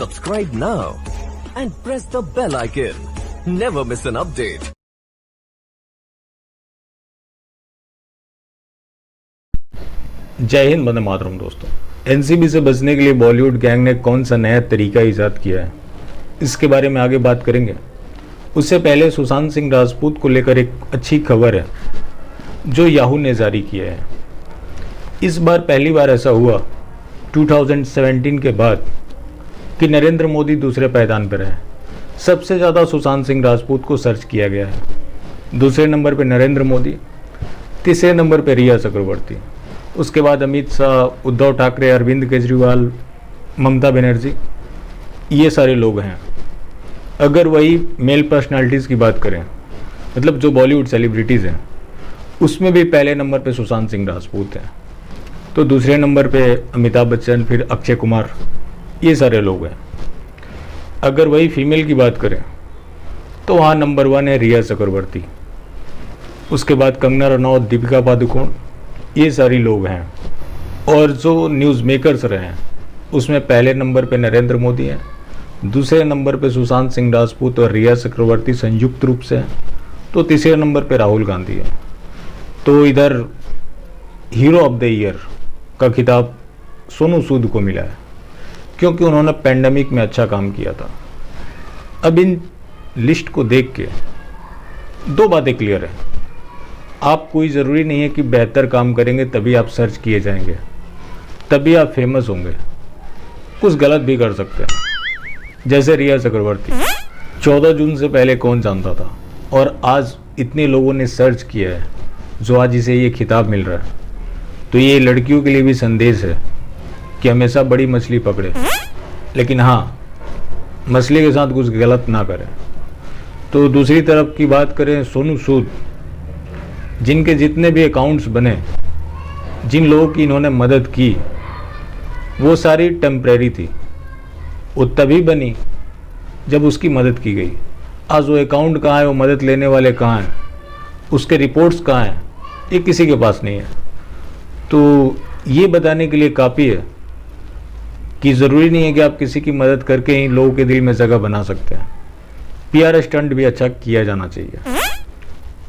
Subscribe now and press the bell icon. Never miss an update. जय हिंद, वंदे मातरम। दोस्तों, NCB से बचने के लिए बॉलीवुड गैंग ने कौन सा नया तरीका ईजाद किया है, इसके बारे में आगे बात करेंगे। उससे पहले सुशांत सिंह राजपूत को लेकर एक अच्छी खबर है जो याहू ने जारी किया है। इस बार पहली बार ऐसा हुआ 2017 के बाद कि नरेंद्र मोदी दूसरे पायदान पर है। सबसे ज़्यादा सुशांत सिंह राजपूत को सर्च किया गया है। दूसरे नंबर पर नरेंद्र मोदी, तीसरे नंबर पर रिया चक्रवर्ती, उसके बाद अमित शाह, उद्धव ठाकरे, अरविंद केजरीवाल, ममता बनर्जी, ये सारे लोग हैं। अगर वही मेल पर्सनालिटीज़ की बात करें, मतलब जो बॉलीवुड सेलिब्रिटीज़ हैं, उसमें भी पहले नंबर पे सुशांत सिंह राजपूत हैं। तो दूसरे नंबर पे अमिताभ बच्चन, फिर अक्षय कुमार, ये सारे लोग हैं। अगर वही फीमेल की बात करें तो वहाँ नंबर 1 है रिया चक्रवर्ती, उसके बाद कंगना रनौत, दीपिका पादुकोण, ये सारी लोग हैं। और जो न्यूज़ मेकर्स रहे हैं उसमें पहले नंबर पे नरेंद्र मोदी हैं, दूसरे नंबर पे सुशांत सिंह राजपूत और रिया चक्रवर्ती संयुक्त रूप से हैं, तो तीसरे नंबर पे राहुल गांधी है। तो इधर हीरो ऑफ द ईयर का खिताब सोनू सूद को मिला है क्योंकि उन्होंने पेंडेमिक में अच्छा काम किया था। अब इन लिस्ट को देख के दो बातें क्लियर है। आप कोई ज़रूरी नहीं है कि बेहतर काम करेंगे तभी आप सर्च किए जाएंगे, तभी आप फेमस होंगे। कुछ गलत भी कर सकते हैं। जैसे रिया चक्रवर्ती 14 जून से पहले कौन जानता था, और आज इतने लोगों ने सर्च किया है जो आज इसे ये खिताब मिल रहा है। तो ये लड़कियों के लिए भी संदेश है कि हमेशा बड़ी मछली पकड़े, लेकिन हाँ, मछली के साथ कुछ गलत ना करें। तो दूसरी तरफ की बात करें, सोनू सूद, जिनके जितने भी अकाउंट्स बने, जिन लोगों की इन्होंने मदद की, वो सारी टेम्परेरी थी। वो तभी बनी जब उसकी मदद की गई। आज वो अकाउंट कहाँ है, वो मदद लेने वाले कहाँ हैं, उसके रिपोर्ट्स कहाँ हैं, ये किसी के पास नहीं है। तो ये बताने के लिए काफ़ी है कि ज़रूरी नहीं है कि आप किसी की मदद करके ही लोगों के दिल में जगह बना सकते हैं। पीआर स्टंट भी अच्छा किया जाना चाहिए,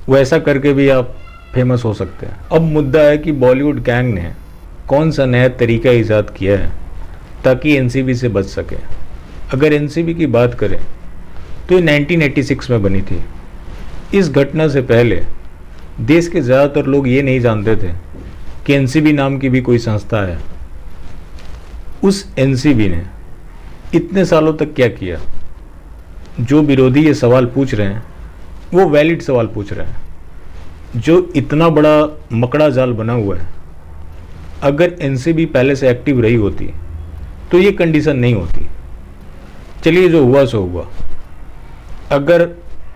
वैसा करके भी आप फेमस हो सकते हैं। अब मुद्दा है कि बॉलीवुड गैंग ने कौन सा नया तरीका ईजाद किया है ताकि एनसीबी से बच सके। अगर एनसीबी की बात करें तो ये 1986 में बनी थी। इस घटना से पहले देश के ज़्यादातर लोग ये नहीं जानते थे कि एनसीबी नाम की भी कोई संस्था है। उस एनसीबी ने इतने सालों तक क्या किया? जो विरोधी ये सवाल पूछ रहे हैं वो वैलिड सवाल पूछ रहे हैं। जो इतना बड़ा मकड़ा जाल बना हुआ है, अगर एनसीबी पहले से एक्टिव रही होती तो ये कंडीशन नहीं होती। चलिए, जो हुआ सो हुआ। अगर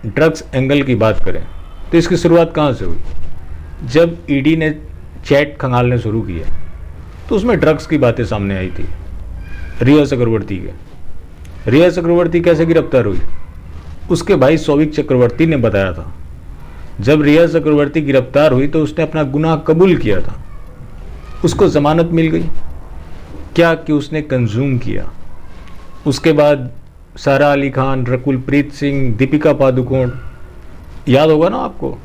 ड्रग्स एंगल की बात करें तो इसकी शुरुआत कहाँ से हुई? जब ईडी ने चैट खंगालने शुरू किया तो उसमें ड्रग्स की बातें सामने आई थी रिया चक्रवर्ती के। रिया चक्रवर्ती कैसे गिरफ्तार हुई? उसके भाई सौविक चक्रवर्ती ने बताया था। जब रिया चक्रवर्ती गिरफ्तार हुई तो उसने अपना गुनाह कबूल किया था। उसको जमानत मिल गई, क्या कि उसने कंज्यूम किया। उसके बाद सारा अली खान, रकुल प्रीत सिंह, दीपिका पादुकोण, याद होगा ना आपको,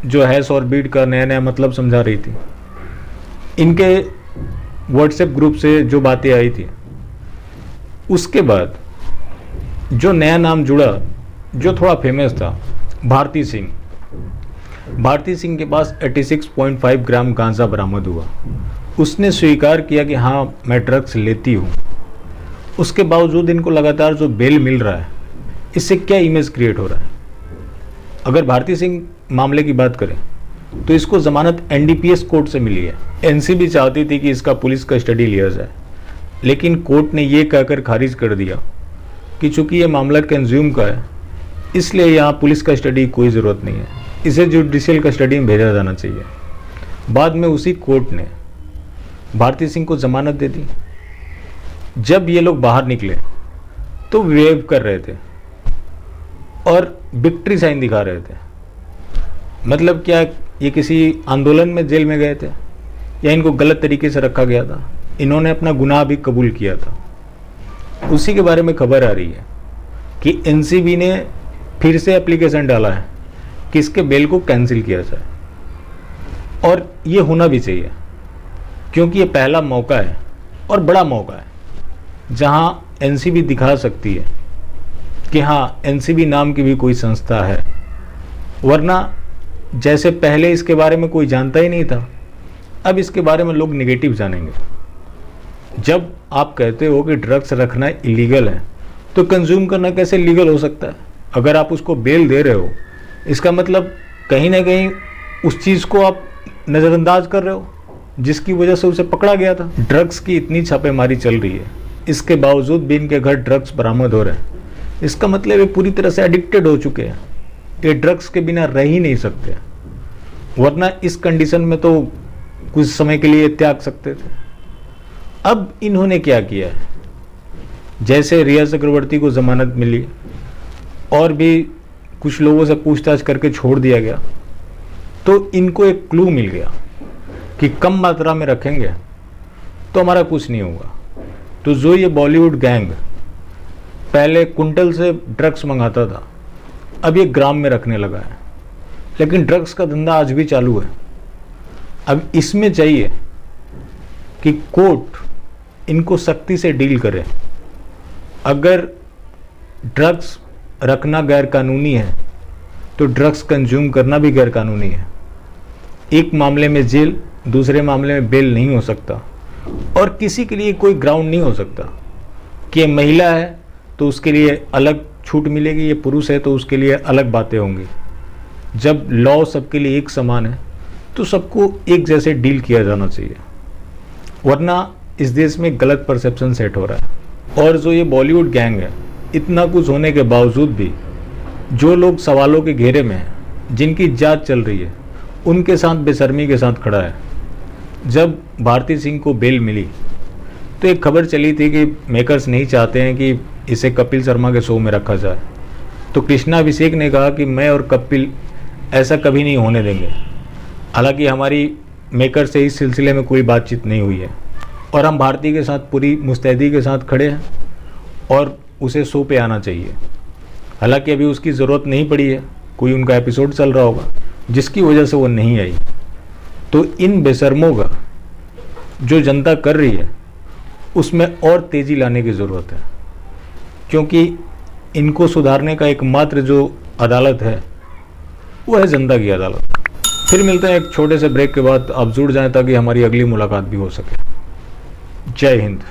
जो हैश और बीट का नया नया मतलब समझा रही थी। इनके व्हाट्सएप ग्रुप से जो बातें आई थी, उसके बाद जो नया नाम जुड़ा, जो थोड़ा फेमस था, भारती सिंह। भारती सिंह के पास 86.5 ग्राम गांजा बरामद हुआ। उसने स्वीकार किया कि हाँ, मैं ड्रग्स लेती हूँ। उसके बावजूद इनको लगातार जो बेल मिल रहा है, इससे क्या इमेज क्रिएट हो रहा है? अगर भारती सिंह मामले की बात करें तो इसको जमानत एनडीपीएस कोर्ट से मिली है। एनसीबी चाहती थी कि इसका पुलिस कस्टडी लिया जाए, लेकिन कोर्ट ने ये कहकर खारिज कर दिया कि चूंकि ये मामला कंज्यूम का है, इसलिए यहाँ पुलिस कस्टडी की कोई ज़रूरत नहीं है, इसे जुडिशियल कस्टडी में भेजा जाना चाहिए। बाद में उसी कोर्ट ने भारती सिंह को जमानत दे दी। जब ये लोग बाहर निकले तो वेव कर रहे थे और विक्ट्री साइन दिखा रहे थे। मतलब क्या, ये किसी आंदोलन में जेल में गए थे या इनको गलत तरीके से रखा गया था? इन्होंने अपना गुनाह भी कबूल किया था। उसी के बारे में खबर आ रही है कि एनसीबी ने फिर से एप्लीकेशन डाला है कि इसके बेल को कैंसिल किया जाए, और ये होना भी चाहिए क्योंकि ये पहला मौका है और बड़ा मौका है जहां एनसीबी दिखा सकती है कि हाँ, एनसीबी नाम की भी कोई संस्था है। वरना जैसे पहले इसके बारे में कोई जानता ही नहीं था, अब इसके बारे में लोग नेगेटिव जानेंगे। जब आप कहते हो कि ड्रग्स रखना इलीगल है तो कंज्यूम करना कैसे लीगल हो सकता है? अगर आप उसको बेल दे रहे हो, इसका मतलब कहीं ना कहीं उस चीज़ को आप नज़रअंदाज कर रहे हो जिसकी वजह से उसे पकड़ा गया था। ड्रग्स की इतनी छापेमारी चल रही है, इसके बावजूद भी इनके घर ड्रग्स बरामद हो रहे हैं। इसका मतलब ये पूरी तरह से एडिक्टेड हो चुके हैं, ये ड्रग्स के बिना रह ही नहीं सकते, वरना इस कंडीशन में तो कुछ समय के लिए त्याग सकते थे। अब इन्होंने क्या किया है, जैसे रिया चक्रवर्ती को जमानत मिली और भी कुछ लोगों से पूछताछ करके छोड़ दिया गया, तो इनको एक क्लू मिल गया कि कम मात्रा में रखेंगे तो हमारा कुछ नहीं होगा। तो जो ये बॉलीवुड गैंग पहले कुंटल से ड्रग्स मंगाता था, अब ये ग्राम में रखने लगा है, लेकिन ड्रग्स का धंधा आज भी चालू है। अब इसमें चाहिए कि कोर्ट इनको सख्ती से डील करे। अगर ड्रग्स रखना गैर कानूनी है तो ड्रग्स कंज्यूम करना भी गैर कानूनी है। एक मामले में जेल, दूसरे मामले में बेल नहीं हो सकता, और किसी के लिए कोई ग्राउंड नहीं हो सकता कि ये महिला है तो उसके लिए अलग छूट मिलेगी, ये पुरुष है तो उसके लिए अलग बातें होंगी। जब लॉ सबके लिए एक समान है तो सबको एक जैसे डील किया जाना चाहिए, वरना इस देश में गलत परसेप्शन सेट हो रहा है। और जो ये बॉलीवुड गैंग है, इतना कुछ होने के बावजूद भी जो लोग सवालों के घेरे में हैं, जिनकी जांच चल रही है, उनके साथ बेशर्मी के साथ खड़ा है। जब भारती सिंह को बेल मिली तो एक खबर चली थी कि मेकर्स नहीं चाहते हैं कि इसे कपिल शर्मा के शो में रखा जाए, तो कृष्णा अभिषेक ने कहा कि मैं और कपिल ऐसा कभी नहीं होने देंगे। हालांकि हमारी मेकर से इस सिलसिले में कोई बातचीत नहीं हुई है और हम भारती के साथ पूरी मुस्तैदी के साथ खड़े हैं और उसे शो पे आना चाहिए। हालांकि अभी उसकी ज़रूरत नहीं पड़ी है, कोई उनका एपिसोड चल रहा होगा जिसकी वजह से वो नहीं आई। तो इन बेशर्मों का जो जनता कर रही है उसमें और तेज़ी लाने की ज़रूरत है, क्योंकि इनको सुधारने का एकमात्र जो अदालत है वो है जनता की अदालत। फिर मिलते हैं एक छोटे से ब्रेक के बाद। आप जुड़ जाएं ताकि हमारी अगली मुलाकात भी हो सके। जय हिंद।